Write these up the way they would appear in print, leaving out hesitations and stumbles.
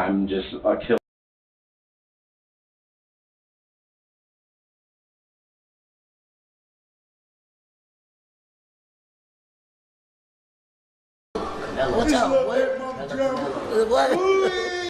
I'm just a kill. What's up? What?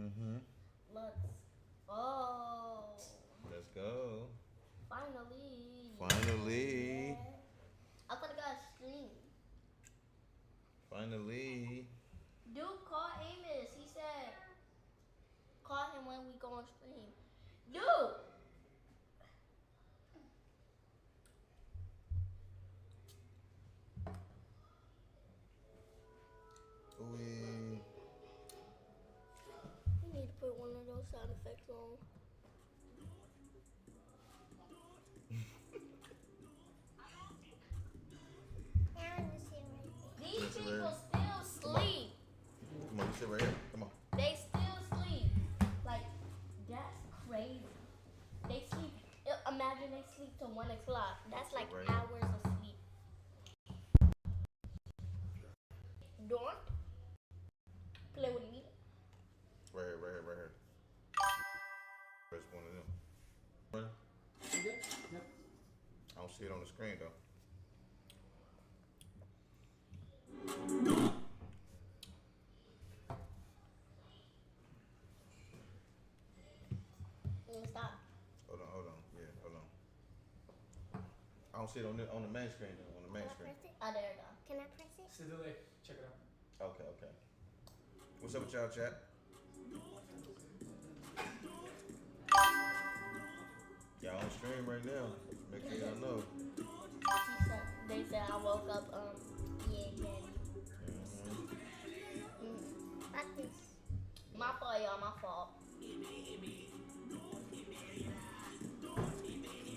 Mm-hmm. Let's go. Let's go. Finally. Finally. Yeah. I'm gonna go stream. Finally. Dude, call Amos. He said, call him when we go on stream. Dude. We. You need to put one of those sound effects on. These people still sleep. Come on, you sit right here. Come on. They still sleep. Like, that's crazy. They sleep. Imagine they sleep till 1 o'clock. That's like Right. hours of sleep. Don't play with me. Right here, right here, right here. Press one of them. Yep. I don't see it on the screen though. Stop. Hold on. Yeah, hold on. I don't see it on the main screen though. On the main screen. Oh, there you go. Can I press it? It's the delay. Check it out. Okay. What's up with y'all, chat? Y'all on stream right now. Make sure y'all know. They said I woke up, yeah, daddy. Like this. My fault, y'all, my fault.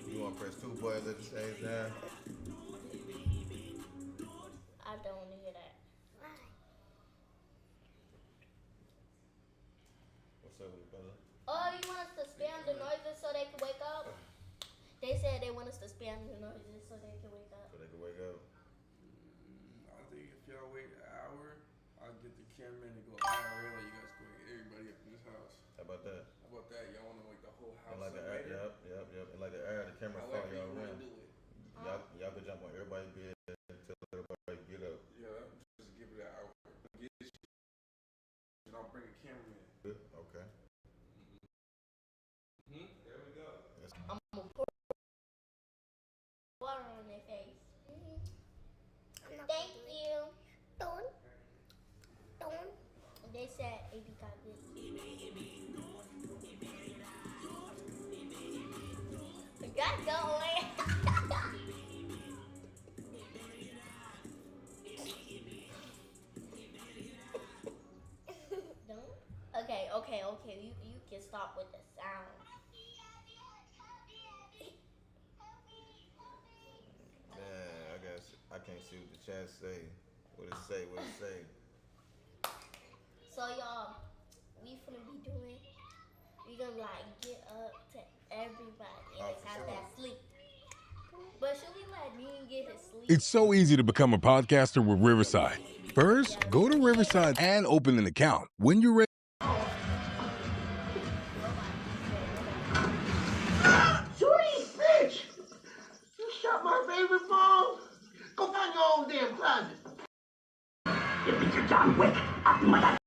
You want to press two buttons at the same time? I don't want to hear that. Why? What's up with it, brother? Oh, you want us to spam the noises so they can wake up? They said they want us to spam the noises so they can wake up. So they can wake up. I think if y'all wait an hour, I'll get the cameraman to go IRL. You guys go wake everybody up in this house. How about that? How about that? Y'all want to wake the whole house And like the up air, later? yep. And like the air, the camera follow However you y'all want around. to do it. Y'all could jump on everybody's bed until everybody get up. Yeah, just give it an hour. Get it, and I'll bring a cameraman. Okay. There we go. I'm gonna pour water on their face. I'm not Thank gonna do you. it. Don't. They said AB got this. We got going. Don't. Okay. You can stop with the sound. Man, I guess I can't see what the chat say. What it say? So y'all, we finna be doing. We gonna like get up to everybody and Oh, have for that sleep. But should we let Dean get his sleep? It's so easy to become a podcaster with Riverside. First, go to Riverside and open an account. When you're ready. Sweet bitch! You shot my favorite phone? Go find your own damn closet. You think you're John Wick? Mother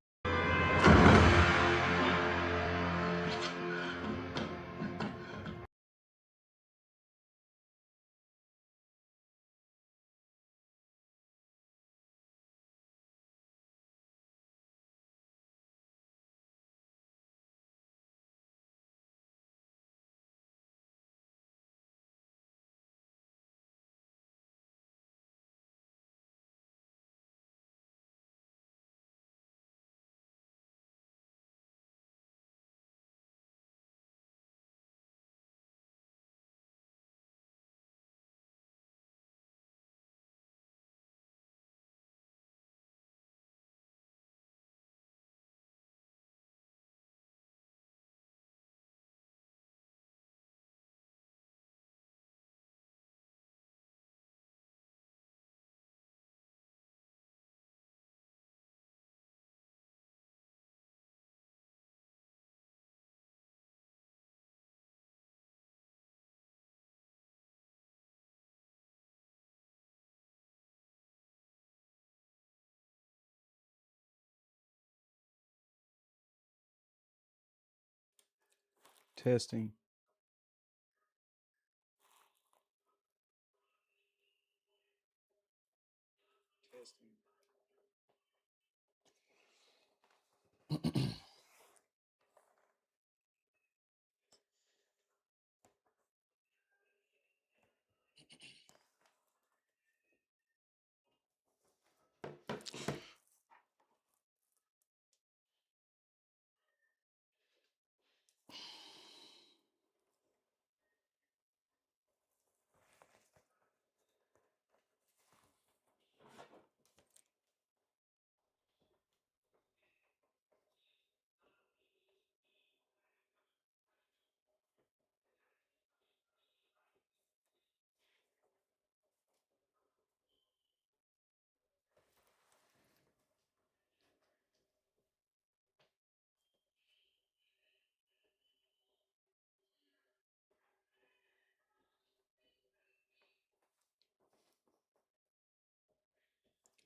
Testing.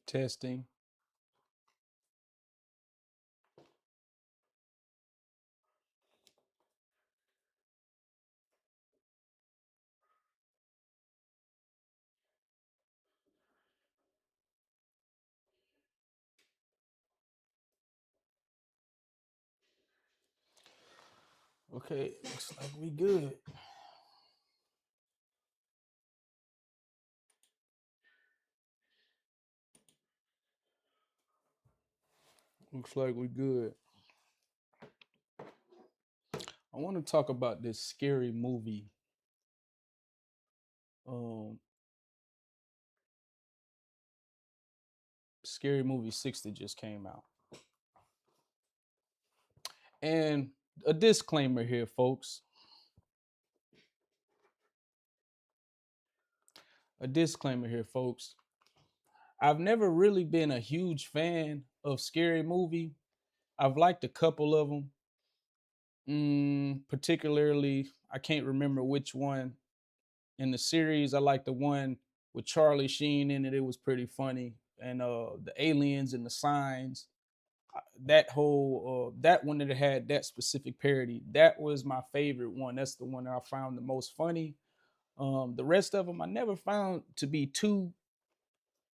Testing. Okay, looks like we good. Looks like we good. I want to talk about this scary movie. Scary Movie 6 that just came out. And a disclaimer here, folks. I've never really been a huge fan of Scary Movie. I've liked a couple of them. Particularly, I can't remember which one in the series. I like the one with Charlie Sheen in it. It was pretty funny. And the aliens and the signs. That whole that one that had that specific parody, that was my favorite one. That's the one that I found the most funny. The rest of them I never found to be too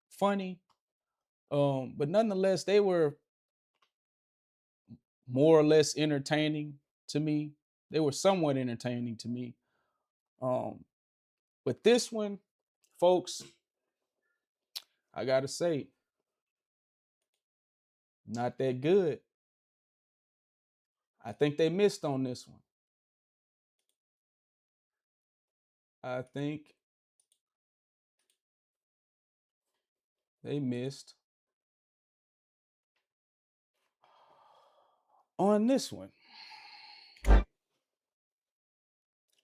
funny, but nonetheless they were more or less entertaining to me. They were somewhat entertaining to me. But this one, folks, I gotta say, not that good. I think they missed on this one. I think they missed on this one.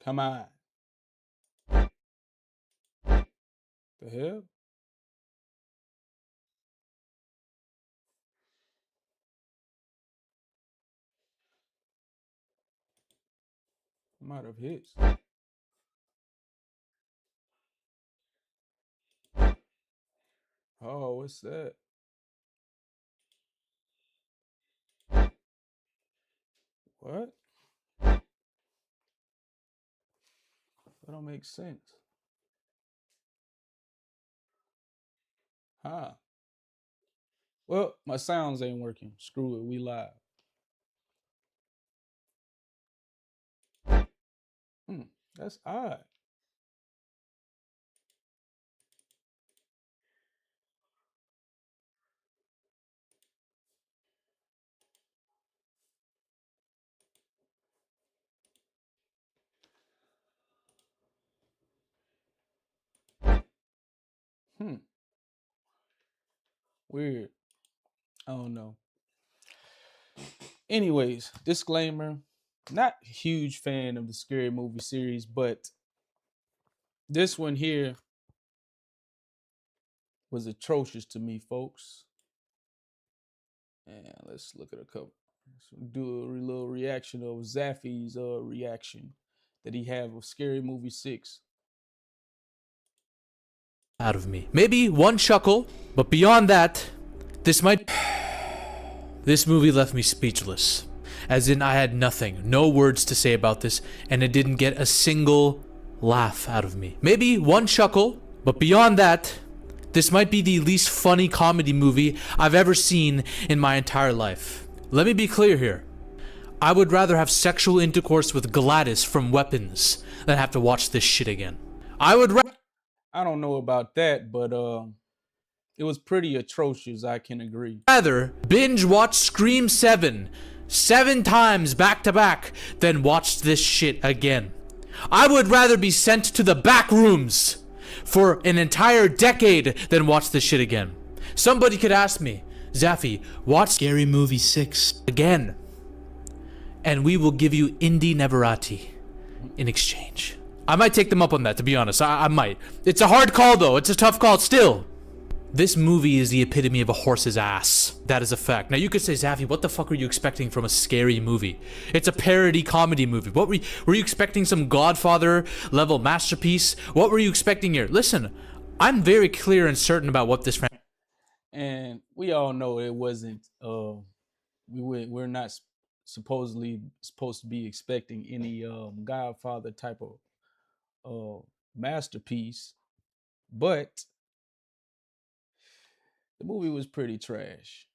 Come on. The hell? Might have hit. Oh, what's that? What? That don't make sense. Huh? Well, my sounds ain't working. Screw it, we live. That's odd. Weird. I don't know. Anyways, disclaimer, not a huge fan of the Scary Movie series, but this one here was atrocious to me, folks. And let's look at a couple. Let's do a little reaction of Zaffy's reaction that he had with Scary Movie 6. Out of me. Maybe one chuckle, but beyond that, this movie left me speechless. as in I had nothing, no words to say about this, and it didn't get a single laugh out of me. Maybe one chuckle, but beyond that, this might be the least funny comedy movie I've ever seen in my entire life. Let me be clear here. I would rather have sexual intercourse with Gladys from Weapons than have to watch this shit again. I don't know about that, but it was pretty atrocious, I can agree. rather binge watch Scream 7 times back to back than watch this shit again. I would rather be sent to the back rooms for an entire decade than watch this shit again. Somebody could ask me, Zafy, watch Scary Movie 6 again, and we will give you Indy Neverati in exchange. I might take them up on that, to be honest. I might. It's a hard call, though. It's a tough call still. This movie is the epitome of a horse's ass. That is a fact. Now you could say, Zafy, what the fuck were you expecting from a scary movie? It's a parody comedy movie. What were you expecting, some Godfather level masterpiece? What were you expecting here? Listen, I'm very clear and certain about what this And we all know it wasn't, we're not supposedly supposed to be expecting any Godfather type of masterpiece, but the movie was pretty trash.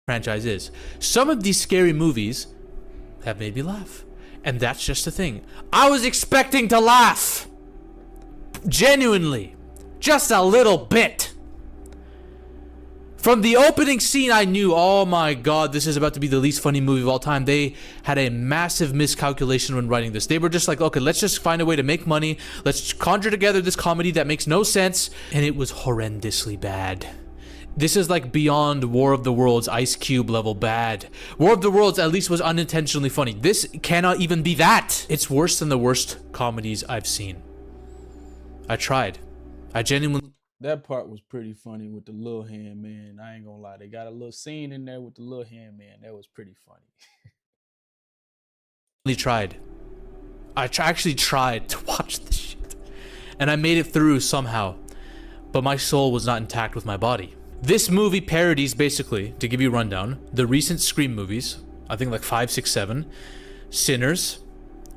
franchise is. Some of these scary movies have made me laugh, and that's just the thing. I was expecting to laugh, genuinely, just a little bit. From the opening scene, I knew, oh my god, this is about to be the least funny movie of all time. They had a massive miscalculation when writing this. They were just like, okay, let's just find a way to make money. Let's conjure together this comedy that makes no sense. And it was horrendously bad. This is like beyond War of the Worlds Ice Cube level bad. War of the Worlds at least was unintentionally funny. This cannot even be that. It's worse than the worst comedies I've seen. I tried. I genuinely... That part was pretty funny with the little hand man. I ain't gonna lie. They got a little scene in there with the little hand man. That was pretty funny. tried. Actually tried to watch this shit. And I made it through somehow. But my soul was not intact with my body. This movie parodies, basically, to give you a rundown, the recent Scream movies. I think like 5, 6, 7. Sinners.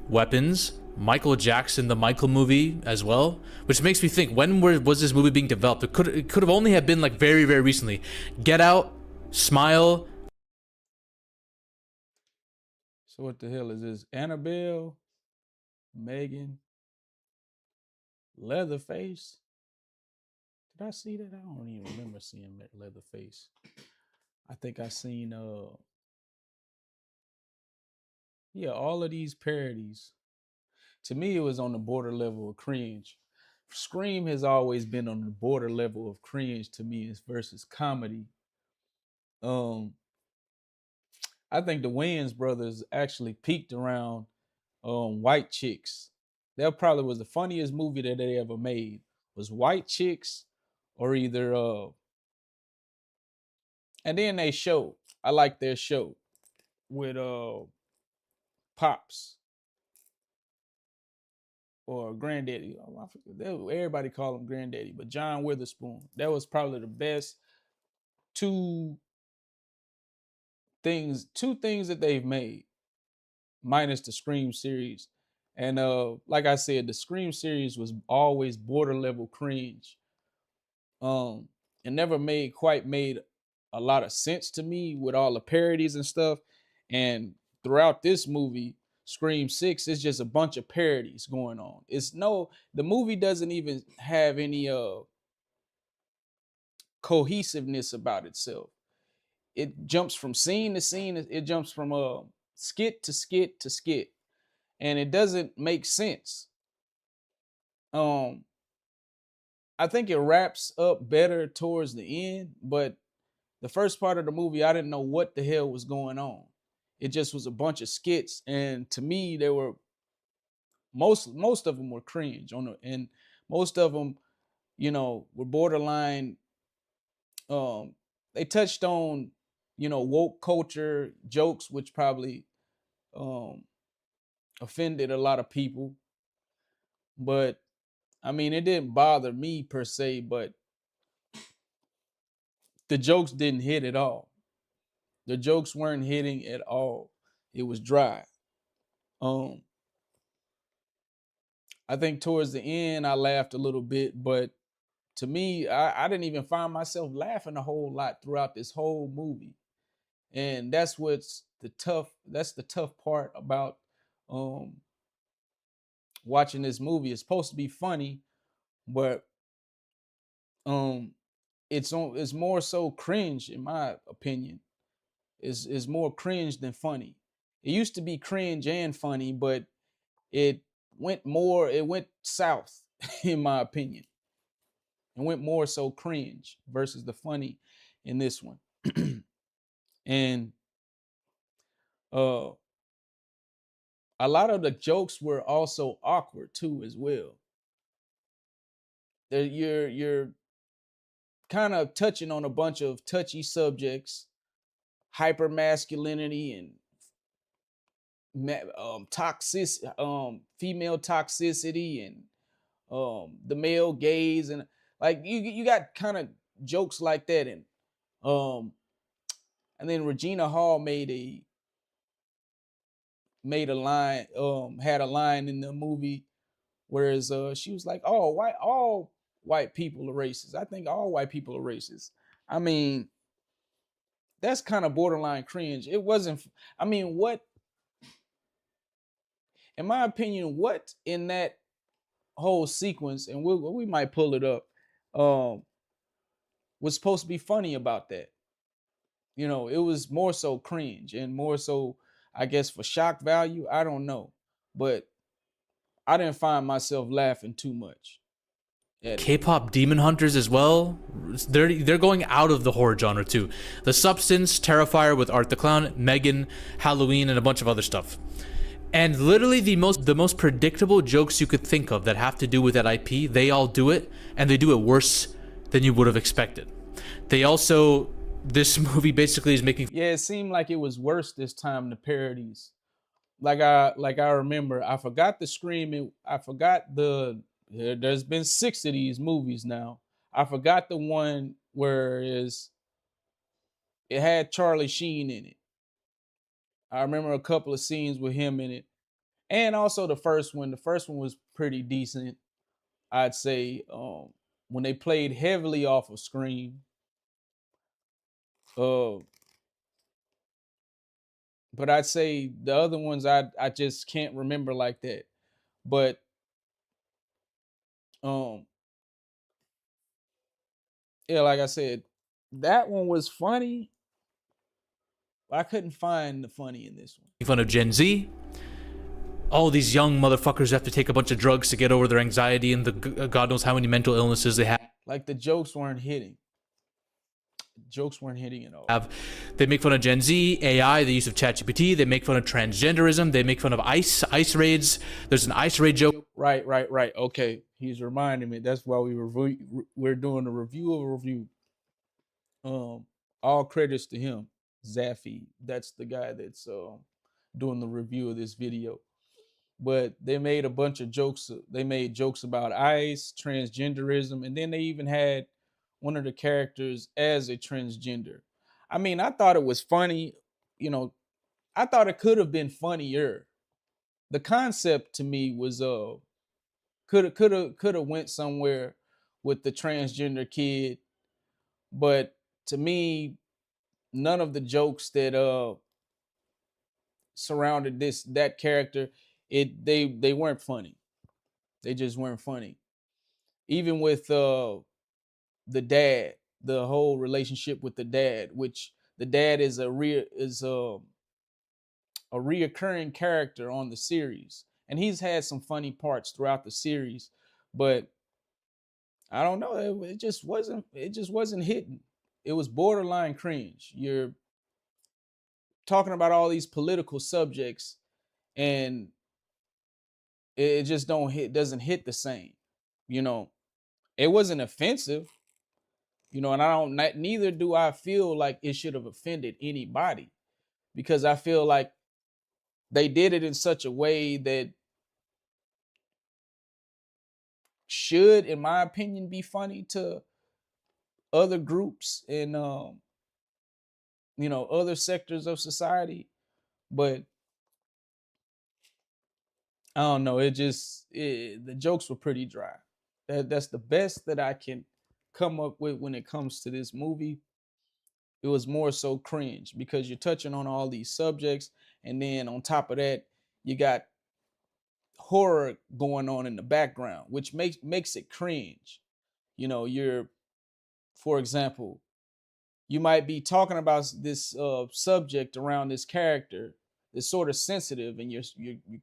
Weapons. Michael Jackson, the Michael movie as well, which makes me think, when was this movie being developed? It could have only have been like very, very recently. Get Out, Smile. So what the hell is this? Annabelle, Megan, Leatherface. Did I see that? I don't even remember seeing that Leatherface. I think I seen yeah, all of these parodies. To me, it was on the border level of cringe. Scream has always been on the border level of cringe to me versus comedy. I think the Wayans brothers actually peaked around White Chicks. That probably was the funniest movie that they ever made. Was White Chicks or either and then they show. I like their show with Pops. Or Granddaddy. Oh, I forget. Everybody call him Granddaddy, but John Witherspoon. That was probably the best two things that they've made, minus the Scream series. And like I said, the Scream series was always border level cringe. It never made a lot of sense to me with all the parodies and stuff. And throughout this movie, Scream 6 is just a bunch of parodies going on. The movie doesn't even have any cohesiveness about itself. It jumps from scene to scene. It jumps from skit to skit to skit, and it doesn't make sense. I think it wraps up better towards the end, but the first part of the movie, I didn't know what the hell was going on. It just was a bunch of skits, and to me, they were most of them were cringe and most of them, were borderline. They touched on, woke culture jokes, which probably offended a lot of people. But I mean, it didn't bother me per se, but the jokes didn't hit at all. The jokes weren't hitting at all. It was dry. I think towards the end I laughed a little bit, but to me, I didn't even find myself laughing a whole lot throughout this whole movie. And that's the tough part about watching this movie. It's supposed to be funny, but it's more so cringe, in my opinion. Is more cringe than funny. It used to be cringe and funny, but it went south, in my opinion. It went more so cringe versus the funny in this one. And a lot of the jokes were also awkward too, as well. You're kind of touching on a bunch of touchy subjects, hyper masculinity and female toxicity and the male gaze, and like you got kind of jokes like that. And then Regina Hall made a line, had a line in the movie, whereas she was like, all white people are racist. I think all white people are racist. I mean, that's kind of borderline cringe. It wasn't, I mean, what, in my opinion, what in that whole sequence, and we might pull it up, was supposed to be funny about that? You know, it was more so cringe and more so, I guess, for shock value. I don't know, but I didn't find myself laughing too much. K-pop Demon Hunters as well. They're going out of the horror genre too. The Substance, Terrifier with Art the Clown, Megan, Halloween, and a bunch of other stuff. And literally the most predictable jokes you could think of that have to do with that IP, they all do it, and they do it worse than you would have expected. They also, this movie basically is making... Yeah, it seemed like it was worse this time, the parodies. Like I remember, I forgot the Scream, I forgot there's been 6 of these movies now. I forgot the one where it had Charlie Sheen in it. I remember a couple of scenes with him in it. And also the first one. The first one was pretty decent, I'd say. When they played heavily off of Scream. But I'd say the other ones I just can't remember like that. But yeah, like I said, that one was funny. I couldn't find the funny in this one. Making fun of Gen Z. All these young motherfuckers have to take a bunch of drugs to get over their anxiety and the God knows how many mental illnesses they have. Like the jokes weren't hitting. Jokes weren't hitting at all. They make fun of Gen Z, AI, the use of ChatGPT. They make fun of transgenderism. They make fun of ice raids. There's an ice raid joke. Right. Okay, he's reminding me. That's why we're doing a review of a review. All credits to him, Zaffy. That's the guy that's doing the review of this video. But they made a bunch of jokes. They made jokes about ICE, transgenderism, and then they even had one of the characters as a transgender. I mean, I thought it was funny. You know, I thought it could have been funnier. The concept to me was could have went somewhere with the transgender kid, but to me, none of the jokes that surrounded that character, they weren't funny. They just weren't funny. Even with the dad, the whole relationship with the dad, which the dad is a reoccurring character on the series, and he's had some funny parts throughout the series, but I don't know, it just wasn't hitting. It was borderline cringe. You're talking about all these political subjects, and it just doesn't hit the same. You know, it wasn't offensive. You know, and neither do I feel like it should have offended anybody, because I feel like they did it in such a way that should, in my opinion, be funny to other groups. And other sectors of society. But I don't know. The jokes were pretty dry. That's the best that I can come up with when it comes to this movie. It was more so cringe because you're touching on all these subjects, and then on top of that, you got horror going on in the background, which makes it cringe. For example, you might be talking about this subject around this character that's sort of sensitive, and you're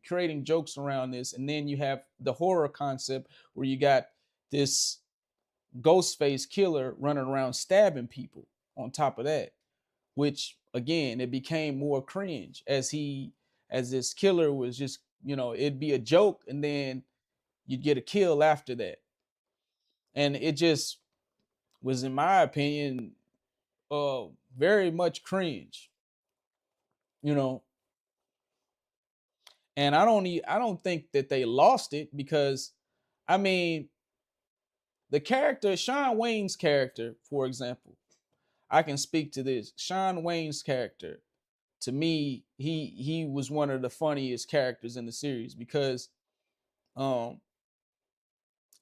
creating jokes around this, and then you have the horror concept where you got this ghost face killer running around stabbing people on top of that, which again, it became more cringe as this killer was just, it'd be a joke and then you'd get a kill after that. And it just was, in my opinion, very much cringe, and I don't think that they lost it, because I mean, the character, Shawn Wayne's character, for example, I can speak to this. Shawn Wayne's character, to me, he was one of the funniest characters in the series, because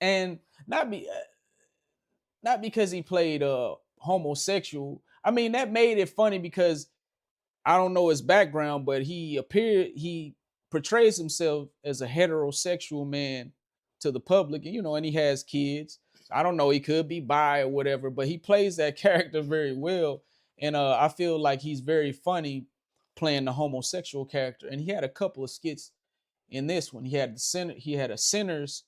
and not because he played homosexual. I mean, that made it funny because I don't know his background, but he portrays himself as a heterosexual man to the public, and he has kids. I don't know, he could be bi or whatever, but he plays that character very well. And I feel like he's very funny playing the homosexual character. And he had a couple of skits in this one. He had a Sinners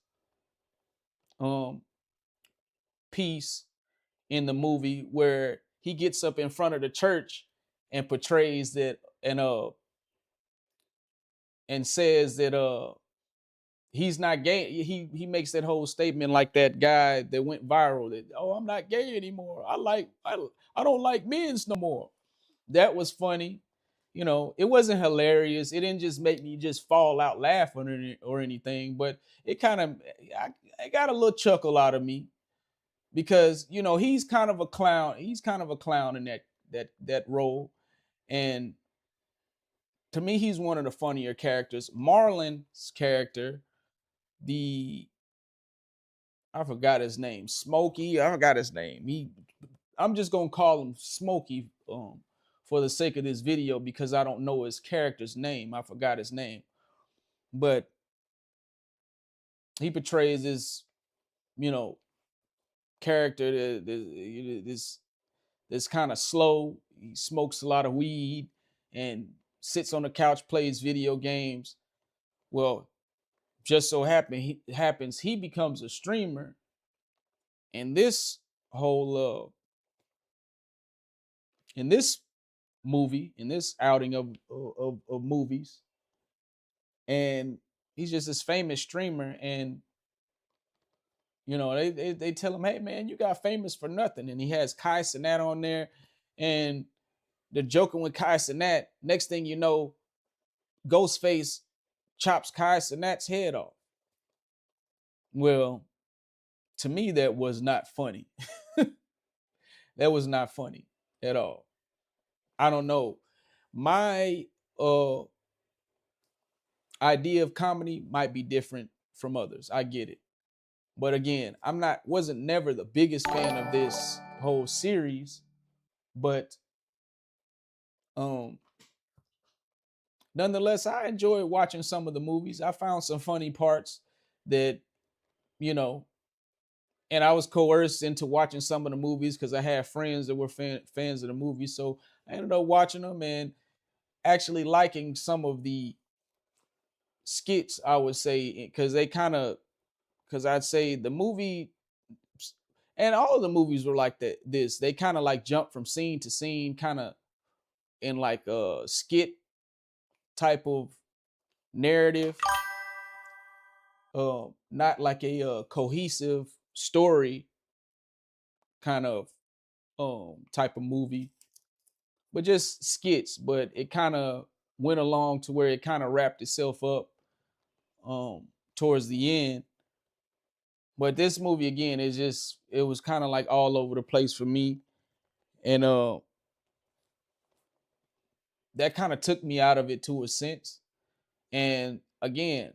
piece in the movie where he gets up in front of the church and portrays that, and says that he's not gay. He makes that whole statement like that guy that went viral, that, oh, I'm not gay anymore. I don't like men's no more. That was funny. It wasn't hilarious. It didn't just make me just fall out laughing or anything, but it kind of, I got a little chuckle out of me, because he's kind of a clown. He's kind of a clown in that role, and to me, he's one of the funnier characters. Marlon's character, I forgot his name. Smokey. I forgot his name. I'm just gonna call him Smokey for the sake of this video, because I don't know his character's name. I forgot his name, but he portrays this, character this kind of slow. He smokes a lot of weed and sits on the couch, plays video games. Well, just so happens he becomes a streamer in this whole in this movie, in this outing of movies, and he's just this famous streamer. And they tell him, hey man, you got famous for nothing. And he has Kai Cenat on there, and they're joking with Kai Cenat. Next thing you know, Ghostface chops Kai Cenat's head off. Well, to me, that was not funny. That was not funny at all. I don't know. My idea of comedy might be different from others. I get it. But again, wasn't never the biggest fan of this whole series. But nonetheless, I enjoyed watching some of the movies. I found some funny parts that, and I was coerced into watching some of the movies because I had friends that were fans of the movies. So I ended up watching them and actually liking some of the skits, I would say, because I'd say the movie, and all of the movies were like that. They kind of like jump from scene to scene, kind of in like a skit type of narrative. Not like a cohesive story kind of type of movie, but just skits. But it kind of went along to where it kind of wrapped itself up towards the end. But this movie, again, it was kind of like all over the place for me. And that kind of took me out of it to a sense. And again,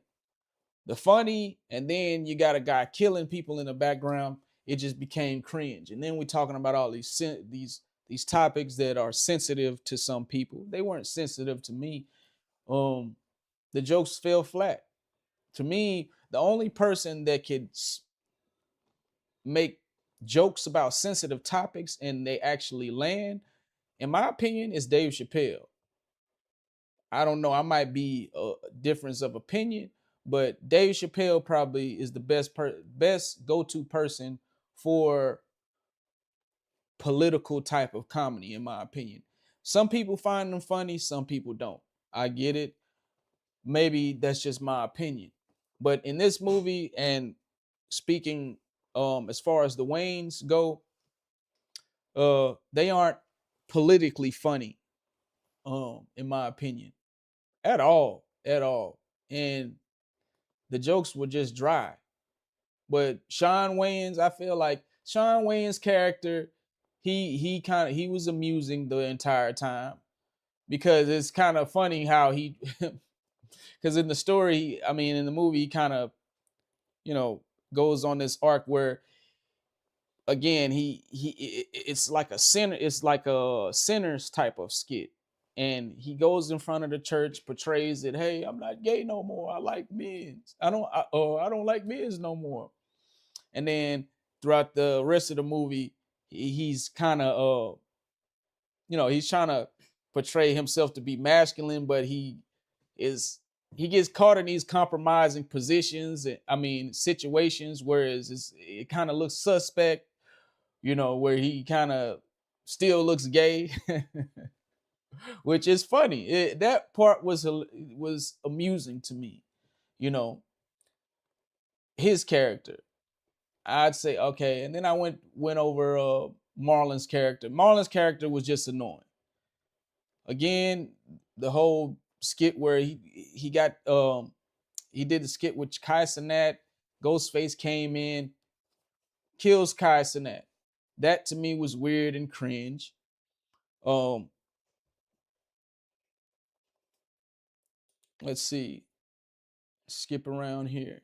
the funny, and then you got a guy killing people in the background. It just became cringe. And then we're talking about all these topics that are sensitive to some people. They weren't sensitive to me. The jokes fell flat. To me, the only person that could make jokes about sensitive topics and they actually land, in my opinion, is Dave Chappelle. I don't know. I might be a difference of opinion, but Dave Chappelle probably is the best go-to person for political type of comedy, in my opinion. Some people find them funny, some people don't. I get it. Maybe that's just my opinion. But in this movie, and speaking as far as the Wayans go, they aren't politically funny, in my opinion. At all. And the jokes were just dry. But Sean Wayans, I feel like Sean Wayans' character, he was amusing the entire time, because it's kind of funny how he because in the story, I mean in the movie, he kind of, goes on this arc where again it's like a sinner's type of skit. And he goes in front of the church, portrays it, hey, I'm not gay no more. I like men. I don't like men no more. And then throughout the rest of the movie, he's kind of he's trying to portray himself to be masculine, but he gets caught in these compromising positions. I mean, situations, whereas it kind of looks suspect, where he kind of still looks gay. Which is funny. That part was amusing to me, his character. I'd say okay, and then I went over Marlon's character. Marlon's character was just annoying. Again, the whole skit where he did the skit with Kai Cenat. Ghostface came in, kills Kai Cenat. That to me was weird and cringe. Let's see. Skip around here.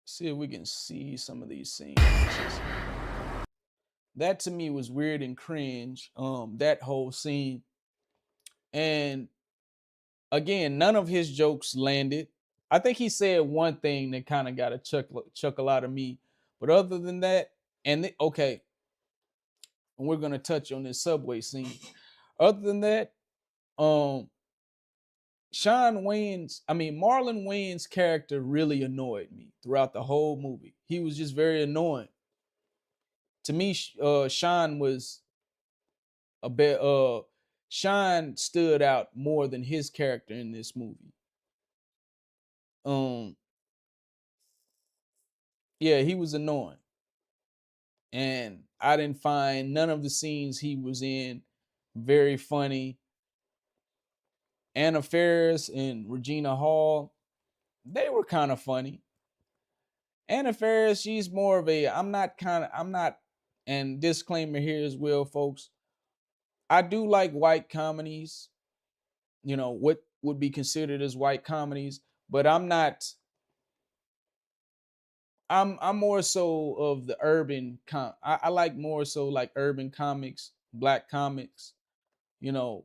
See if we can see some of these scenes. That to me was weird and cringe. That whole scene. And again, none of his jokes landed. I think he said one thing that kind of got a chuckle out of me. But other than that, and we're gonna touch on this subway scene. Other than that, Marlon Wayans' character really annoyed me throughout the whole movie. He was just very annoying. To me, Sean was Sean stood out more than his character in this movie. Yeah, he was annoying. And I didn't find none of the scenes he was in very funny. Anna Faris and Regina Hall, they were kind of funny. Anna Faris, she's more of I'm not, and disclaimer here as well, folks. I do like white comedies, what would be considered as white comedies, but I'm more so of the urban I like more so like urban comics, black comics, and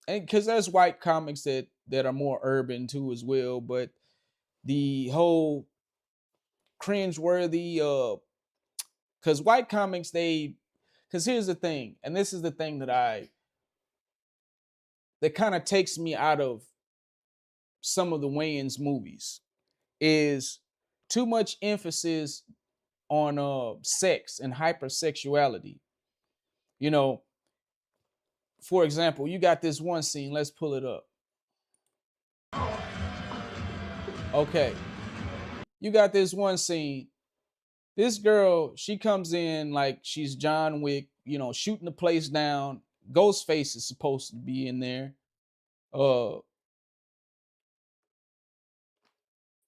because there's white comics that are more urban too as well, but the whole cringeworthy, because white comics, because here's the thing, and this is the thing that kind of takes me out of some of the Wayans movies, is too much emphasis on sex and hypersexuality. For example, you got this one scene. Let's pull it up. Okay. You got this one scene. This girl, she comes in like she's John Wick, shooting the place down. Ghostface is supposed to be in there.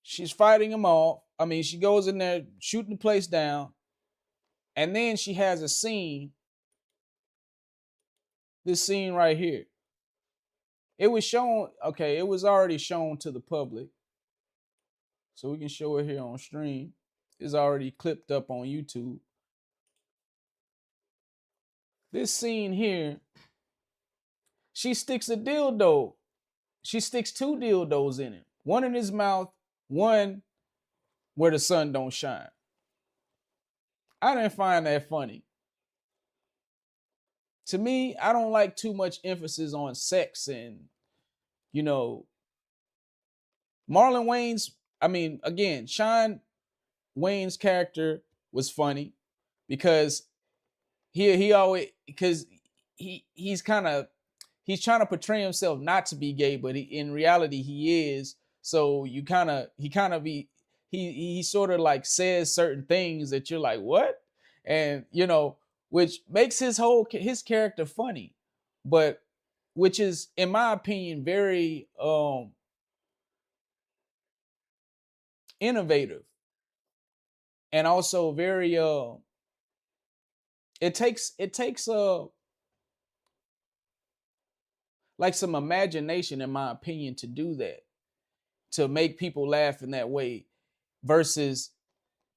She's fighting them all. I mean, she goes in there shooting the place down. And then she has a scene This scene right here. It was shown, okay, it was already shown to the public. So we can show it here on stream. It's already clipped up on YouTube. This scene here, she sticks a dildo. She sticks 2 dildos in him. One in his mouth, one where the sun don't shine. I didn't find that funny. To me, I don't like too much emphasis on sex and, you know, Marlon Wayne's, I mean, again, Shawn Wayne's character was funny because he always, because he's trying to portray himself not to be gay, but in reality he is. So he sort of like says certain things that you're like, what? And you know, which makes his character funny, but which is, in my opinion, very innovative, and also very it takes like some imagination, in my opinion, to do that, to make people laugh in that way, versus,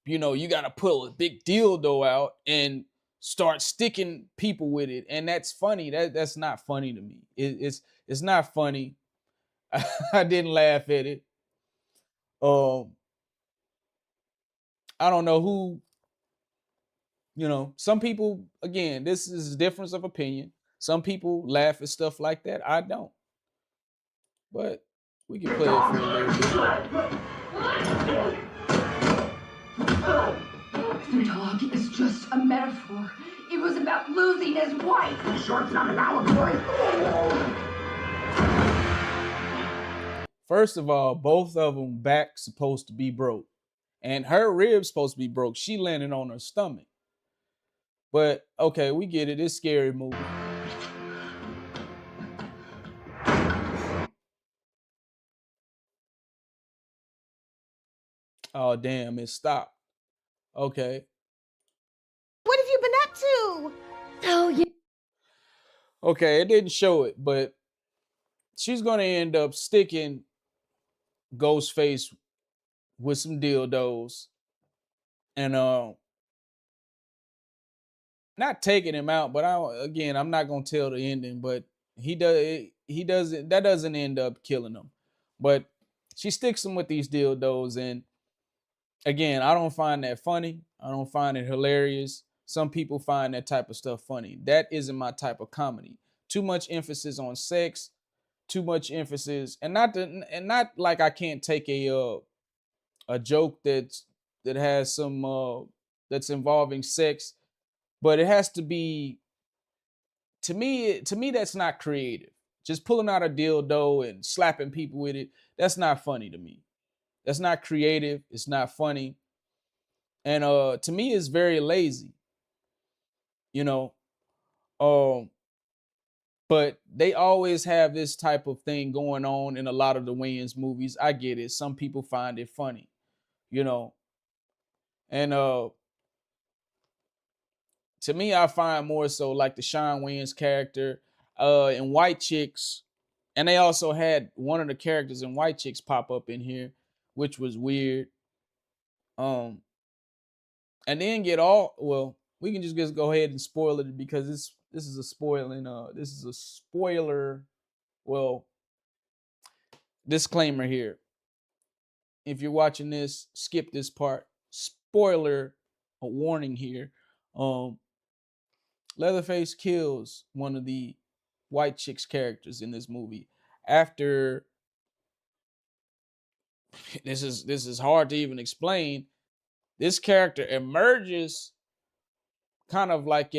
you know, you got to pull a big dildo out and start sticking people with it, and that's funny. That's not funny to me. It's not funny. I didn't laugh at it. I don't know who, you know, some people, again, this is a difference of opinion. Some people laugh at stuff like that. I don't. But we can play it for a little bit. The dog is just a metaphor. It was about losing his wife. Sure, it's not an allegory. First of all, both of them back supposed to be broke. And her ribs supposed to be broke. She landed on her stomach. But, okay, we get it. It's a scary movie. Oh, damn, it stopped. Okay. What have you been up to? Oh, yeah. Okay, it didn't show it, but she's going to end up sticking Ghostface with some dildos and not taking him out, but I'm not going to tell the ending, but that doesn't end up killing him. But she sticks him with these dildos, and again, I don't find that funny. I don't find it hilarious. Some people find that type of stuff funny. That isn't my type of comedy. Too much emphasis on sex, too much emphasis, and not like I can't take a joke that has some that's involving sex, but it has to be, to me that's not creative. Just pulling out a dildo and slapping people with it, that's not funny to me. That's not creative. It's not funny. And to me, it's very lazy. You know, but they always have this type of thing going on in a lot of the Wayans movies. I get it. Some people find it funny, you know. And to me, I find more so like the Shawn Wayans character in White Chicks. And they also had one of the characters in White Chicks pop up in here, which was weird. And then we can just go ahead and spoil it because this is a spoiler. Well, disclaimer here. If you're watching this, skip this part. Spoiler, a warning here. Leatherface kills one of the White Chicks characters in this movie after, this is hard to even explain. This character emerges kind of like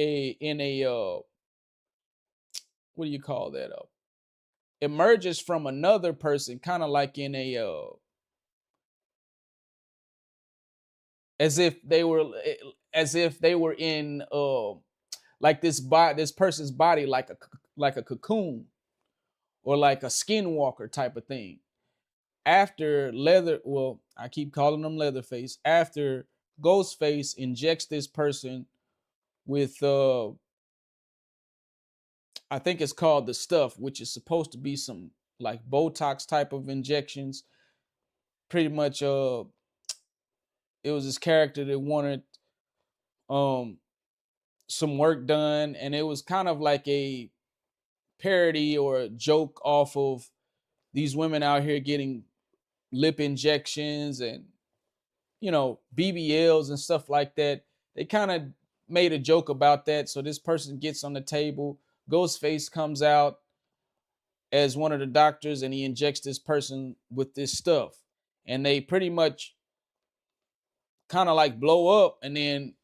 what do you call that? Emerges from another person, kind of like in as if they were in like this person's body, like a cocoon or like a skinwalker type of thing. After I keep calling them Leatherface. After Ghostface injects this person with I think it's called The Stuff, which is supposed to be some like Botox type of injections. Pretty much it was this character that wanted some work done, and it was kind of like a parody or a joke off of these women out here getting lip injections and, you know, BBLs and stuff like that. They kind of made a joke about that. So this person gets on the table, Ghostface comes out as one of the doctors, and he injects this person with this stuff, and they pretty much kind of like blow up and then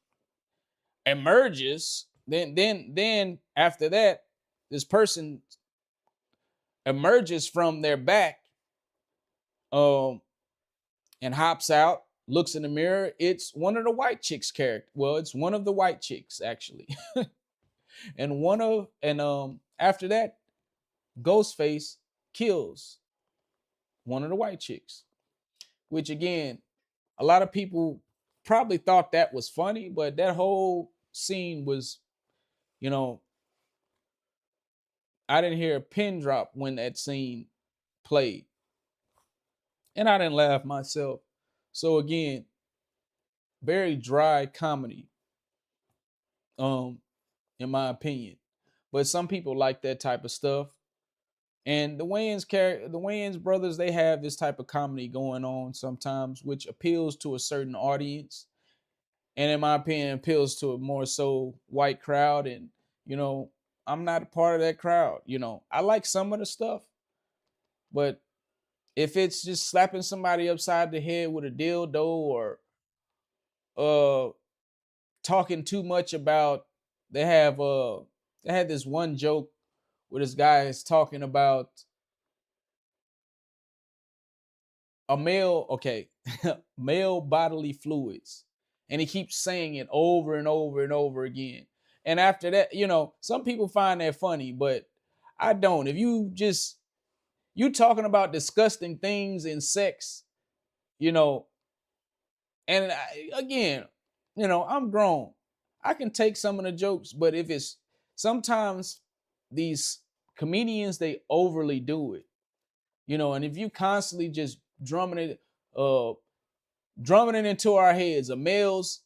emerges. Then after that, this person emerges from their back and hops out, looks in the mirror. It's one of the white chicks' character. Well, it's one of the white chicks actually. and after that, Ghostface kills one of the white chicks, which again, a lot of people probably thought that was funny, but that whole scene was, you know, I didn't hear a pin drop when that scene played. And I didn't laugh myself. So again, very dry comedy, in my opinion. But some people like that type of stuff. And the Wayans brothers, they have this type of comedy going on sometimes, which appeals to a certain audience. And in my opinion, appeals to a more so white crowd. And, you know, I'm not a part of that crowd. You know, I like some of the stuff, but if it's just slapping somebody upside the head with a dildo or talking too much about, they had this one joke where this guy is talking about a male bodily fluids. And he keeps saying it over and over and over again. And after that, you know, some people find that funny, but I don't. If you talking about disgusting things in sex, you know, and again, you know, I'm grown. I can take some of the jokes, but if it's sometimes these comedians, they overly do it, you know, and if you constantly just drumming it into our heads, a male's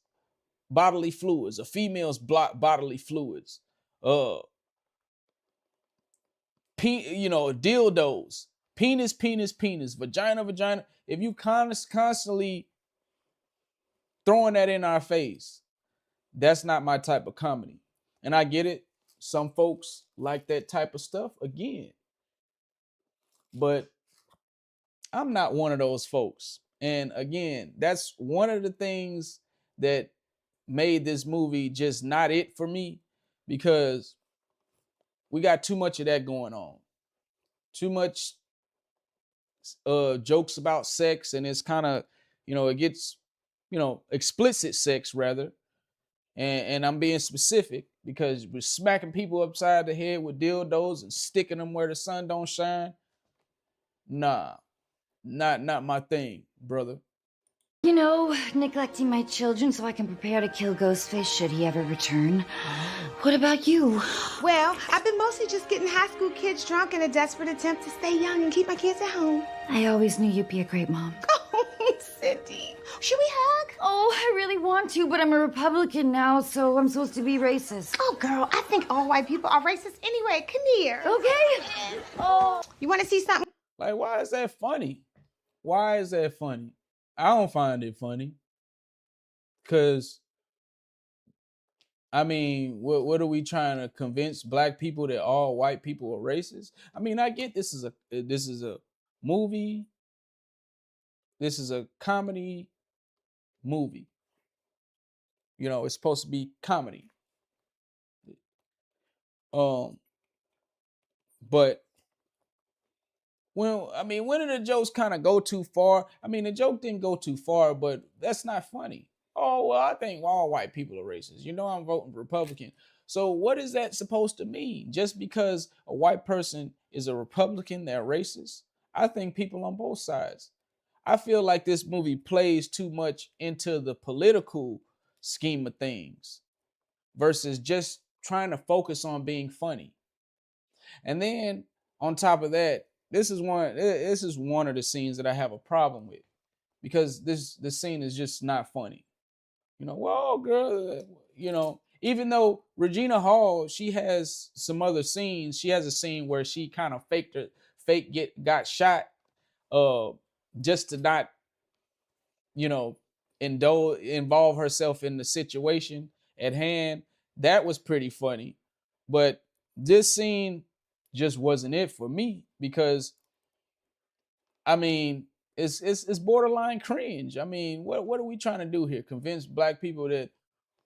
bodily fluids, a female's bodily fluids, dildos, penis, vagina. If you constantly throwing that in our face, that's not my type of comedy. And I get it. Some folks like that type of stuff again. But I'm not one of those folks. And again, that's one of the things that made this movie just not it for me, because we got too much of that going on. Too much jokes about sex, and it's kind of, you know, it gets, you know, explicit sex rather. And I'm being specific because we're smacking people upside the head with dildos and sticking them where the sun don't shine. Nah, not my thing, brother. You know, neglecting my children so I can prepare to kill Ghostface should he ever return. What about you? Well, I've been mostly just getting high school kids drunk in a desperate attempt to stay young and keep my kids at home. I always knew you'd be a great mom. Oh, Cindy. Should we hug? Oh, I really want to, but I'm a Republican now, so I'm supposed to be racist. Oh, girl, I think all white people are racist anyway. Come here. Okay. Oh, you want to see something? Like, why is that funny? Why is that funny? I don't find it funny. Because, I mean, what are we trying to convince black people that all white people are racist? I mean, I get this is a movie. This is a comedy movie. You know, it's supposed to be comedy. But when did the jokes kind of go too far? I mean, the joke didn't go too far, but that's not funny. Oh, well, I think all white people are racist. You know, I'm voting Republican. So what is that supposed to mean? Just because a white person is a Republican, they're racist? I think people on both sides. I feel like this movie plays too much into the political scheme of things versus just trying to focus on being funny. And then on top of that, this is one of the scenes that I have a problem with, because the scene is just not funny. You know, well, girl, you know, even though Regina Hall, she has some other scenes. She has a scene where she kind of got shot, just to not, you know, involve herself in the situation at hand. That was pretty funny. But this scene just wasn't it for me, because I mean, it's borderline cringe. I mean, what are we trying to do here? Convince black people that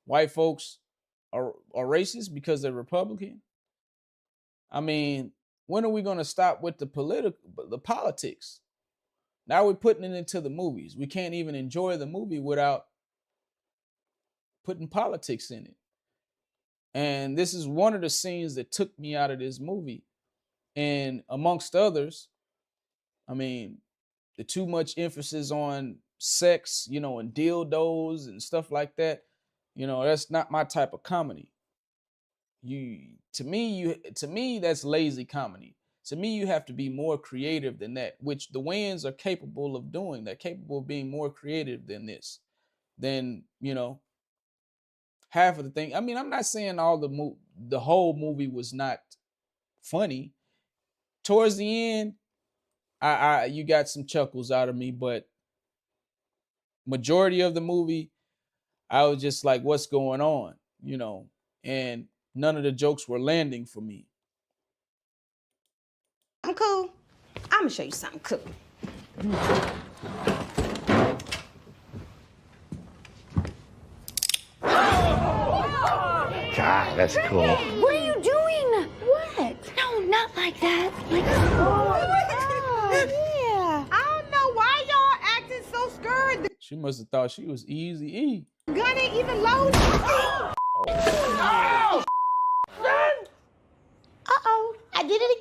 white folks are racist because they're Republican? I mean, when are we going to stop with the politics? Now we're putting it into the movies. We can't even enjoy the movie without putting politics in it. And this is one of the scenes that took me out of this movie. And amongst others, I mean, the too much emphasis on sex, you know, and dildos and stuff like that, you know, that's not my type of comedy. To me, that's lazy comedy. To me, you have to be more creative than that, which the Wayans are capable of doing. They're capable of being more creative than this. Then, you know, half of the thing. I mean, I'm not saying the whole movie was not funny. Towards the end, you got some chuckles out of me, but majority of the movie, I was just like, what's going on? You know, and none of the jokes were landing for me. I'm cool. I'm gonna show you something cool. God, that's cool. What are you doing? What? No, not like that. Like, Yeah. I don't know why y'all acting so scared. She must have thought she was Eazy-E. The gun ain't even loaded. Oh, son! Uh-oh, I did it again.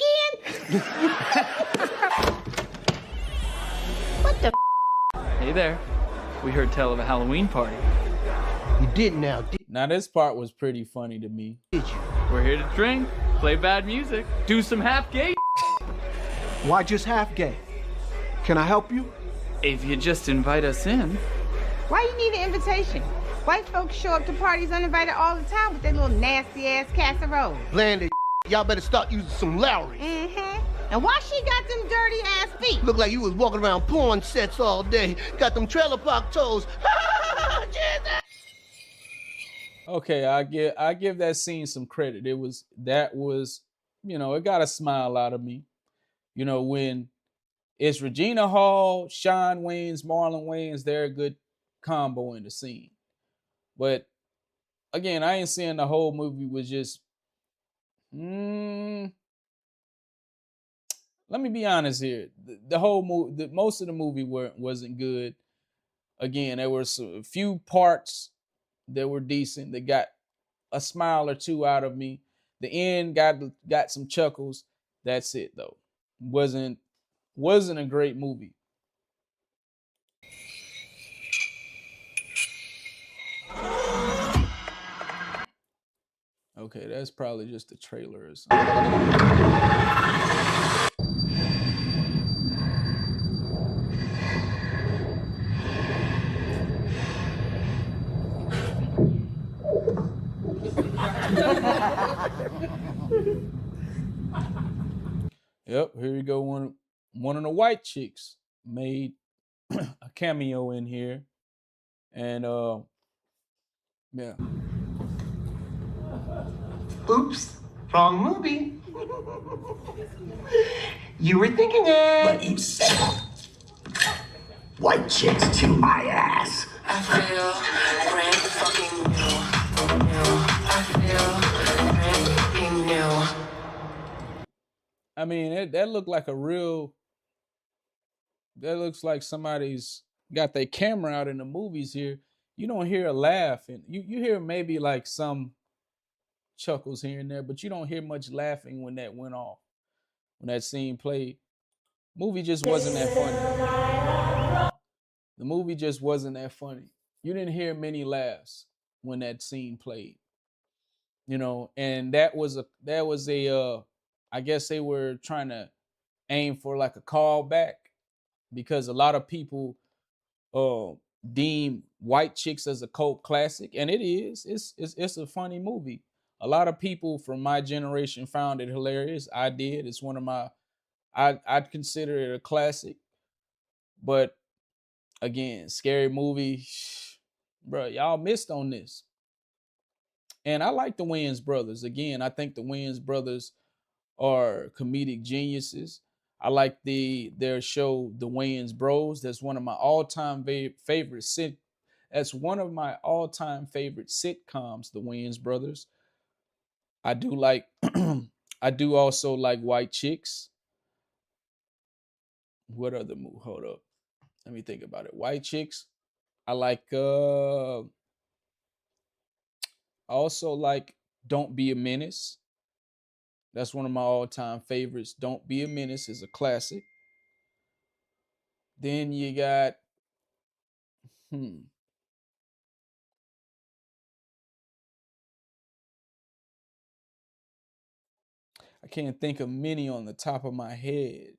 What the? Hey there. We heard tell of a Halloween party. You did now, did Now this part was pretty funny to me. you? We're here to drink, play bad music, do some half gay. Why just half gay? Can I help you? If you just invite us in. Why you need an invitation? White folks show up to parties uninvited all the time with their little nasty ass casserole. Bland as y'all better start using some Lowry. Mm-hmm. And why she got them dirty ass feet? Look like you was walking around porn sets all day. Got them trailer park toes. Jesus! Okay, I give that scene some credit. That was, you know, it got a smile out of me. You know, when it's Regina Hall, Shawn Wayans, Marlon Wayans, they're a good combo in the scene. But again, I ain't saying the whole movie was just let me be honest here. The whole movie, most of the movie wasn't good. Again, there were a few parts that were decent, that got a smile or two out of me. The end got some chuckles. That's it though. Wasn't a great movie. Okay, that's probably just a trailer or something. Yep, here you go. One of the white chicks made a cameo in here. And yeah. Oops, wrong movie. You were thinking it. But you said white chicks to my ass. I feel brand fucking new. I feel brand fucking new. I mean, that looked like that looks like somebody's got their camera out in the movies here. You don't hear a laugh, and you hear maybe like some chuckles here and there, but you don't hear much laughing when that went off, when that scene played. Movie just wasn't that funny. The movie just wasn't that funny. You didn't hear many laughs when that scene played, you know. And that was a I guess they were trying to aim for like a callback because a lot of people uh, deem White Chicks as a cult classic, and it is. It's a funny movie. A lot of people from my generation found it hilarious. I did. It's one of my I'd consider it a classic. But again, scary movie, bro. Y'all missed on this. And I like the Wayans brothers. Again, I think the Wayans brothers are comedic geniuses. I like their show, The Wayans Bros. That's one of my all-time favorite That's one of my all-time favorite sitcoms, The Wayans Brothers. I do like I do also like White Chicks. What other movie? Hold up. Let me think about it. White Chicks. I like I also like Don't Be a Menace. That's one of my all-time favorites. Don't Be a Menace is a classic. Then you got I can't think of many on the top of my head.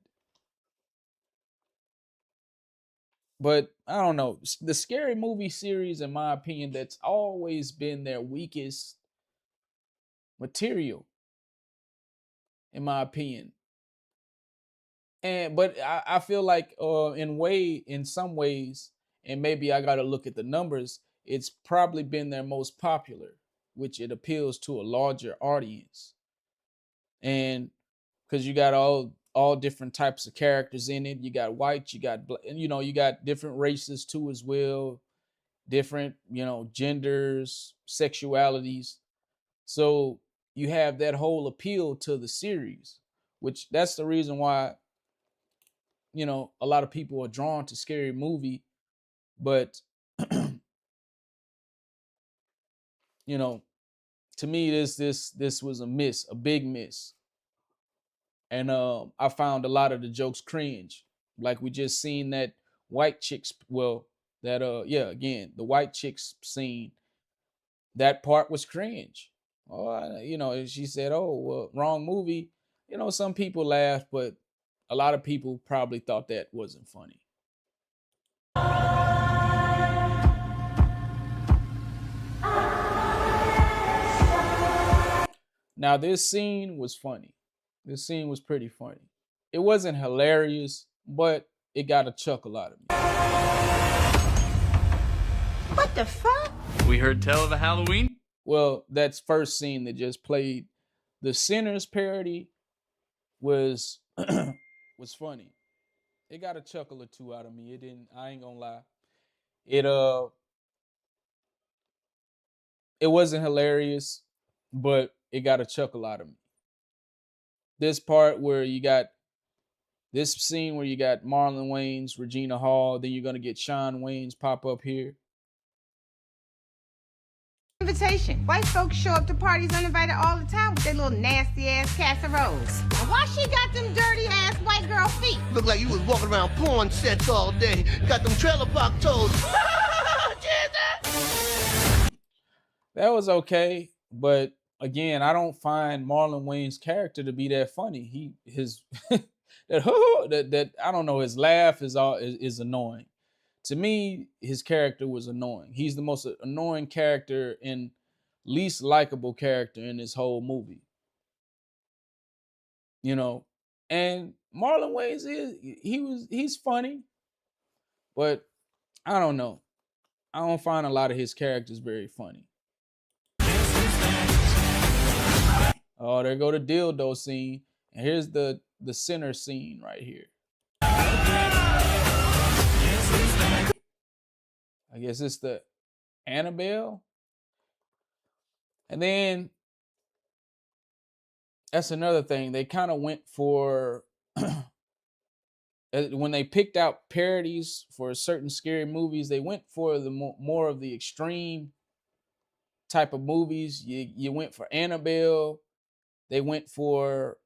But I don't know. The Scary Movie series, in my opinion, that's always been their weakest material, in my opinion. But I feel like in some ways, and maybe I gotta look at the numbers, it's probably been their most popular, which it appeals to a larger audience. And because you got all different types of characters in it. You got white, you got you got different races too as well, different, genders, sexualities. So you have that whole appeal to the series, which that's the reason why a lot of people are drawn to Scary Movie. But to me, this was a miss, a big miss. And I found a lot of the jokes cringe. Like we just seen that White Chicks, again, the White Chicks scene, that part was cringe. She said, "Oh, well, wrong movie." Some people laughed, but a lot of people probably thought that wasn't funny. Now, this scene was funny. This scene was pretty funny. It wasn't hilarious, but it got a chuckle out of me. What the fuck? We heard tell of a Halloween? Well, that's first scene that just played. The Sinners parody was was funny. It got a chuckle or two out of me. It didn't, I ain't gonna lie. It wasn't hilarious, but it got a chuckle out of me. This part where you got this scene where you got Marlon Wayans, Regina Hall, then you're gonna get Shawn Wayans pop up here. Invitation. White folks show up to parties uninvited all the time with their little nasty ass casseroles. And why she got them dirty ass white girl feet? Look like you was walking around porn sets all day. Got them trailer park toes. That was okay, but again, I don't find Marlon Wayans' character to be that funny. That I don't know, his laugh is annoying. To me, his character was annoying. He's the most annoying character and least likable character in this whole movie. And Marlon Wayans he's funny, but I don't know. I don't find a lot of his characters very funny. Oh, there go the dildo scene. And here's the sinner scene right here. I guess it's the Annabelle. And then that's another thing. They kind of went for when they picked out parodies for certain scary movies, they went for the more of the extreme type of movies. You went for Annabelle. They went for,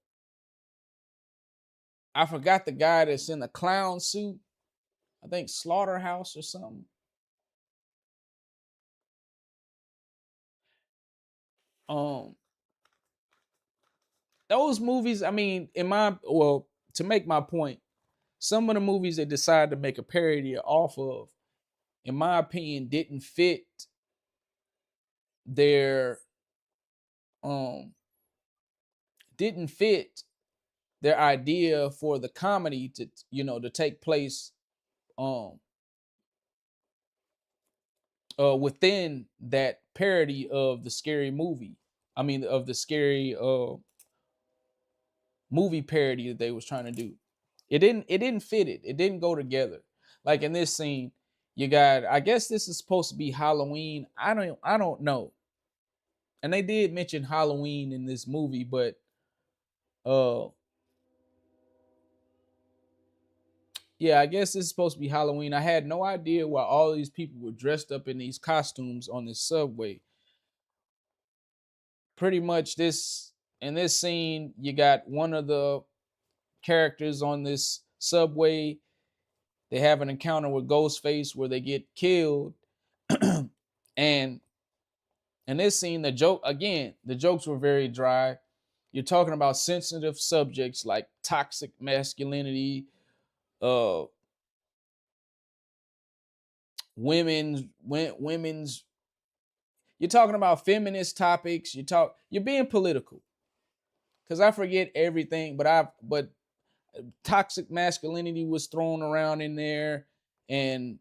I forgot the guy that's in the clown suit. I think Slaughterhouse or something. those movies, I mean, to make my point, some of the movies they decided to make a parody off of, in my opinion, didn't fit their idea for the comedy to, to take place within that parody of the scary movie. I mean, of the scary movie parody that they was trying to do. It didn't fit it. It didn't go together. Like in this scene, you got, I guess this is supposed to be Halloween. I don't know. And they did mention Halloween in this movie, but yeah, I guess this is supposed to be Halloween. I had no idea why all these people were dressed up in these costumes on this subway. Pretty much in this scene, you got one of the characters on this subway. They have an encounter with Ghostface where they get killed. And in this scene, the jokes were very dry. You're talking about sensitive subjects like toxic masculinity, women's. You're talking about feminist topics. You're being political. Because I forget everything, but toxic masculinity was thrown around in there, and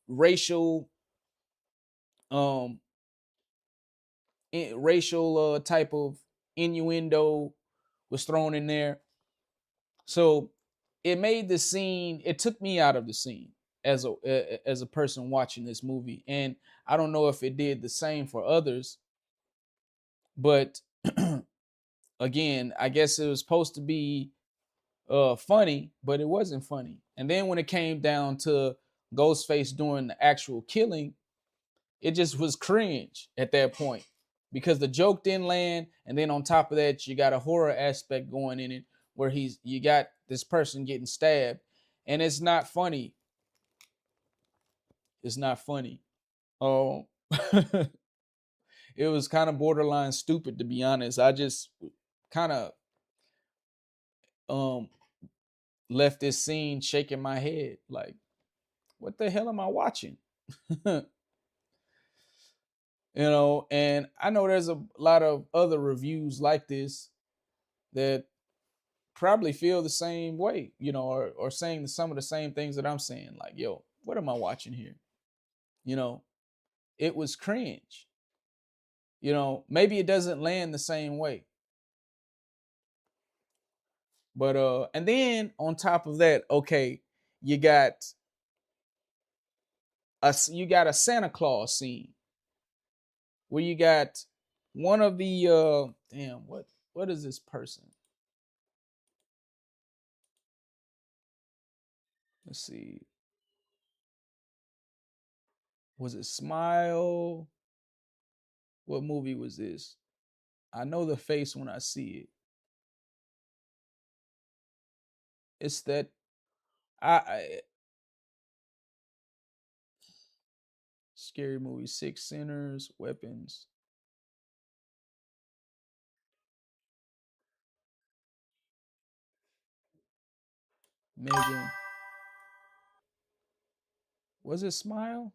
racial type of innuendo was thrown in there. So it made the scene, it took me out of the scene as a person watching this movie. And I don't know if it did the same for others, but again, I guess it was supposed to be funny, but it wasn't funny. And then when it came down to Ghostface doing the actual killing, it just was cringe at that point because the joke didn't land. And then on top of that, you got a horror aspect going in it where you got this person getting stabbed, and it's not funny. It's not funny. Oh, it was kind of borderline stupid, to be honest. I just kind of left this scene shaking my head like, what the hell am I watching? And I know there's a lot of other reviews like this that probably feel the same way, or saying some of the same things that I'm saying. Like, yo, what am I watching here? It was cringe. Maybe it doesn't land the same way. But and then on top of that, okay, you got a Santa Claus scene where you got one of the what is this person? Let's see. Was it Smile? What movie was this? I know the face when I see it. It's that scary movie, Six Sinners, Weapons. Megan. Was it Smile?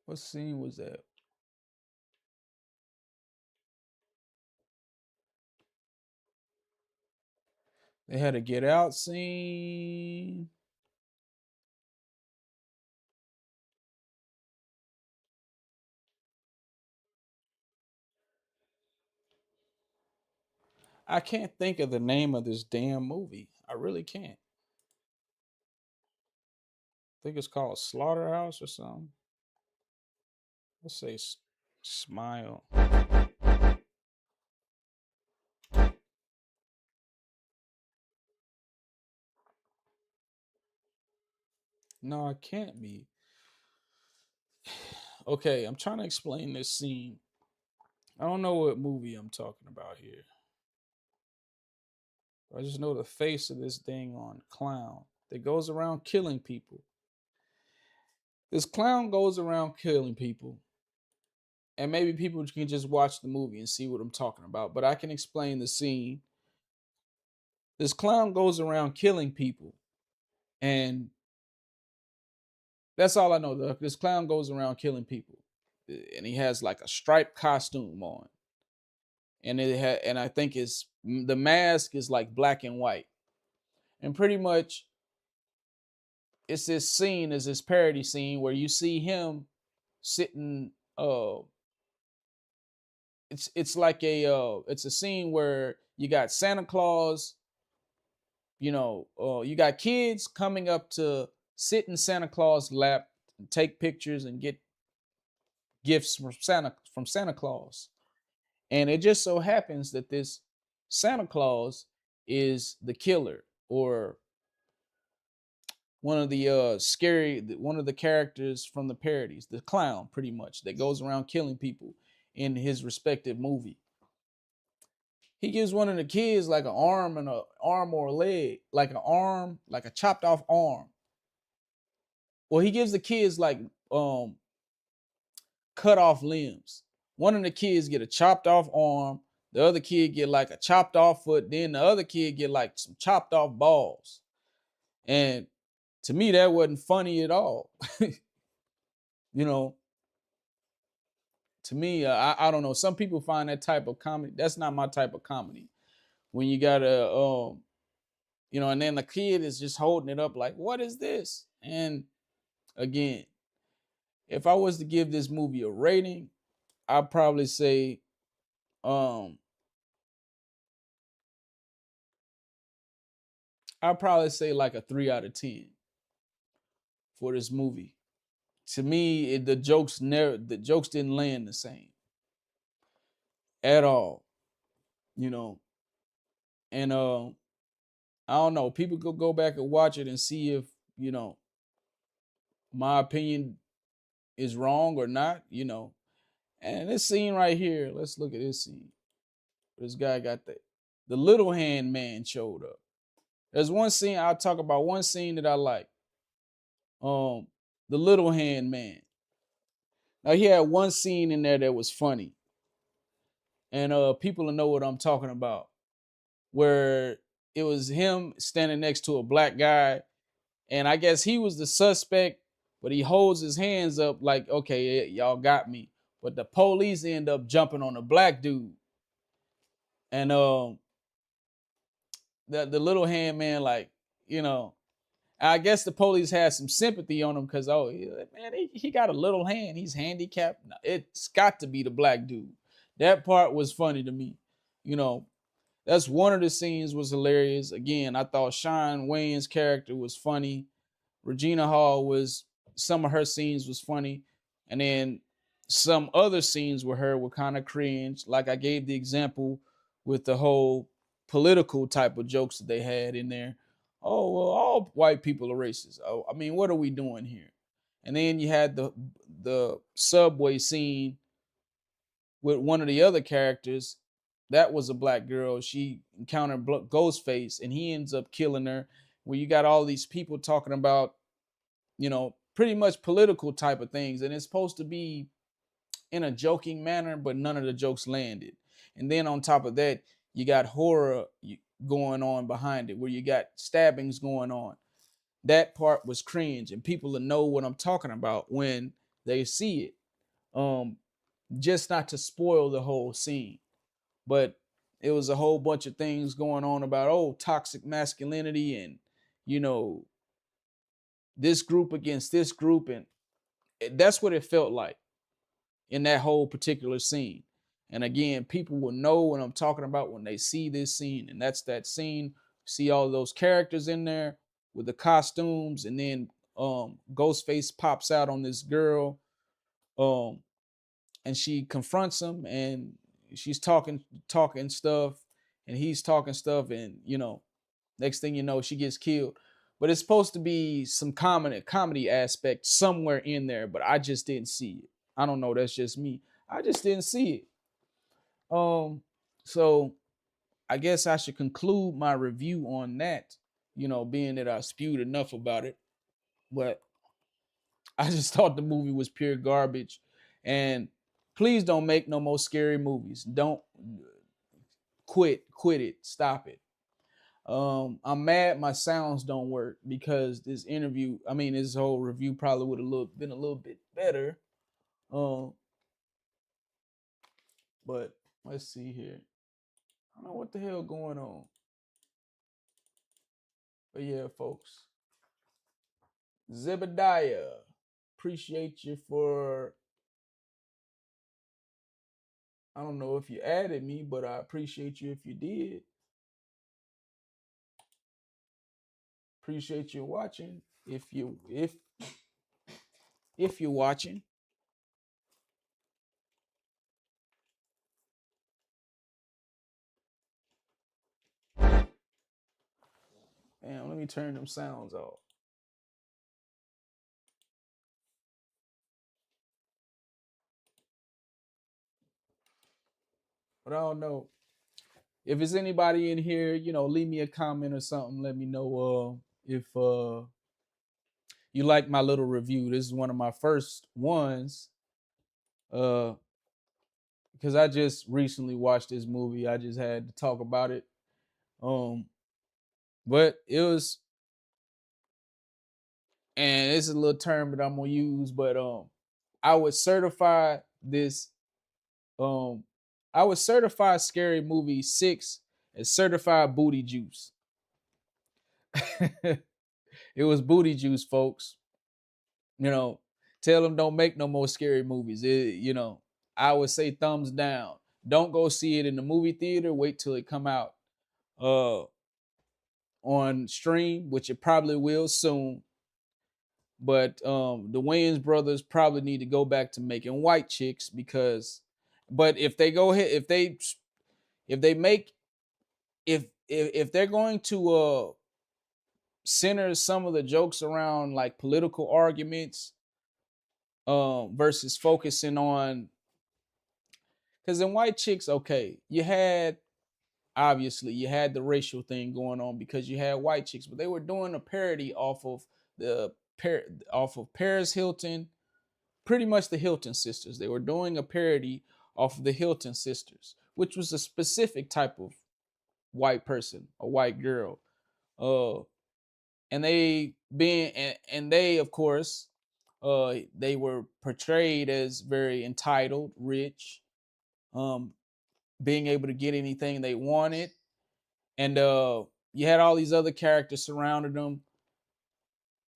What scene was that? They had a Get Out scene. I can't think of the name of this damn movie. I really can't. I think it's called Slaughterhouse or something. Let's say Smile. No, it can't be. Okay, I'm trying to explain this scene. I don't know what movie I'm talking about here. I just know the face of this dang on clown that goes around killing people. This clown goes around killing people. And maybe people can just watch the movie and see what I'm talking about. But I can explain the scene. This clown goes around killing people. And that's all I know. This clown goes around killing people. And he has like a striped costume on. And and I think the mask is like black and white. And pretty much it's this scene, is this parody scene where you see him sitting it's like it's a scene where you got Santa Claus, you got kids coming up to sit in Santa Claus' lap and take pictures and get gifts from Santa Claus. And it just so happens that this Santa Claus is the killer, or one of the one of the characters from the parodies, the clown, pretty much, that goes around killing people in his respective movie. He gives one of the kids like an arm or a leg, like an arm, like a chopped off arm. Well, he gives the kids like cut off limbs. One of the kids get a chopped off arm, the other kid get like a chopped off foot, then the other kid get like some chopped off balls. And to me, that wasn't funny at all. To me, I don't know. Some people find that type of comedy. That's not my type of comedy. When you got and then the kid is just holding it up like, what is this? And again, if I was to give this movie a rating, I'd probably say, like a 3 out of 10 for this movie. To me, the jokes didn't land the same at all, And I don't know. People could go back and watch it and see if my opinion is wrong or not. And this scene right here, let's look at this scene. This guy got the little hand man showed up. There's one scene, I'll talk about one scene that I like. The little hand man. Now he had one scene in there that was funny. And people will know what I'm talking about. Where it was him standing next to a black guy. And I guess he was the suspect, but he holds his hands up like, okay, y'all got me. But the police end up jumping on the black dude. And the little hand man, like, I guess the police had some sympathy on him because, he got a little hand. He's handicapped. It's got to be the black dude. That part was funny to me. That's one of the scenes was hilarious. Again, I thought Shawn Wayans' character was funny. Regina Hall some of her scenes was funny. And then some other scenes with her were kind of cringe. Like I gave the example with the whole political type of jokes that they had in there. Oh, well, all white people are racist. Oh, I mean, what are we doing here? And then you had the subway scene with one of the other characters. That was a black girl. She encountered Ghostface, and he ends up killing her. Where you got all these people talking about, pretty much political type of things. And it's supposed to be in a joking manner, but none of the jokes landed. And then on top of that, you got horror going on behind it, where you got stabbings going on. That part was cringe, and people will know what I'm talking about when they see it. Just not to spoil the whole scene, but it was a whole bunch of things going on about toxic masculinity and this group against this group, and that's what it felt like in that whole particular scene. And again, people will know what I'm talking about when they see this scene. And that's that scene. See all those characters in there with the costumes. And then Ghostface pops out on this girl. And she confronts him. And she's talking stuff. And he's talking stuff. And, next thing you know, she gets killed. But it's supposed to be some comedy aspect somewhere in there. But I just didn't see it. I don't know. That's just me. I just didn't see it. So I guess I should conclude my review on that, being that I spewed enough about it. But I just thought the movie was pure garbage. And please don't make no more scary movies. Don't quit it, stop it. I'm mad my sounds don't work because this whole review probably would have been a little bit better. But let's see here. I don't know what the hell going on. But yeah, folks. Zebediah, appreciate you for, I don't know if you added me, but I appreciate you if you did. Appreciate you watching. If you're watching. Damn, let me turn them sounds off. But I don't know. If there's anybody in here, leave me a comment or something. Let me know if you like my little review. This is one of my first ones. Because I just recently watched this movie. I just had to talk about it. But it was, and it's a little term that I'm gonna use, but I would certify this. I would certify Scary Movie 6 as certified booty juice. It was booty juice, folks. Tell them don't make no more scary movies. I would say thumbs down. Don't go see it in the movie theater. Wait till it come out on stream, which it probably will soon. But the Wayans brothers probably need to go back to making white chicks but if they go ahead, if they're going to center some of the jokes around like political arguments versus focusing on, because in white chicks, okay, you had the racial thing going on because you had white chicks, but they were doing a parody off of Paris Hilton, pretty much the Hilton sisters. They were doing a parody off of the Hilton sisters, which was a specific type of white person, a white girl. And they of course, they were portrayed as very entitled, rich, being able to get anything they wanted. And you had all these other characters surrounding them.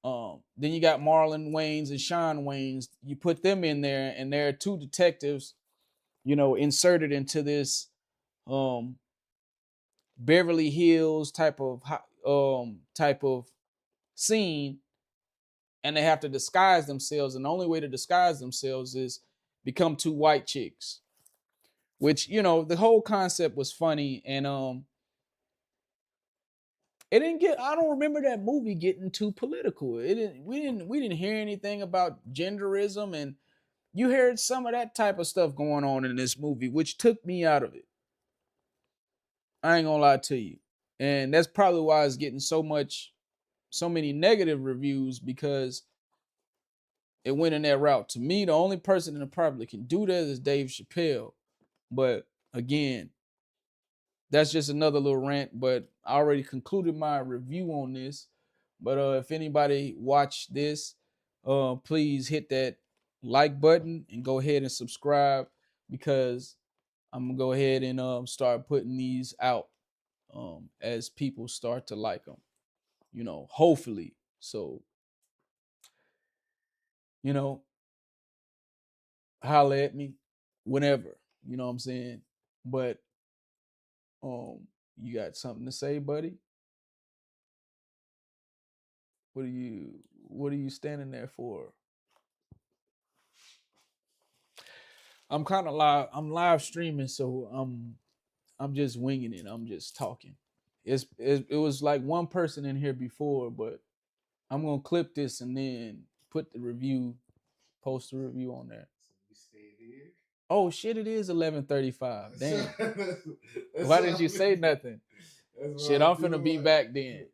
Then you got Marlon Wayans and Sean Wayans. You put them in there, and there are two detectives, inserted into this Beverly Hills type of scene, and they have to disguise themselves. And the only way to disguise themselves is become two white chicks, which the whole concept was funny. And it didn't get, I don't remember that movie getting too political. We didn't hear anything about genderism, and you heard some of that type of stuff going on in this movie, which took me out of it. I ain't gonna lie to you. And that's probably why it's getting so many negative reviews, because it went in that route. To me, the only person that probably can do that is Dave Chappelle. But again, that's just another little rant, but I already concluded my review on this. But if anybody watched this, please hit that like button and go ahead and subscribe, because I'm gonna go ahead and start putting these out as people start to like them, hopefully. So, holla at me whenever, you know what I'm saying? But you got something to say, buddy? What are you standing there for? I'm kind of live. I'm live streaming, so I'm just winging it. I'm just talking. It was like one person in here before, but I'm gonna clip this and then post the review on there. Oh shit! It is 11:35. Damn. Why didn't you say nothing? Shit, I'm finna be back then.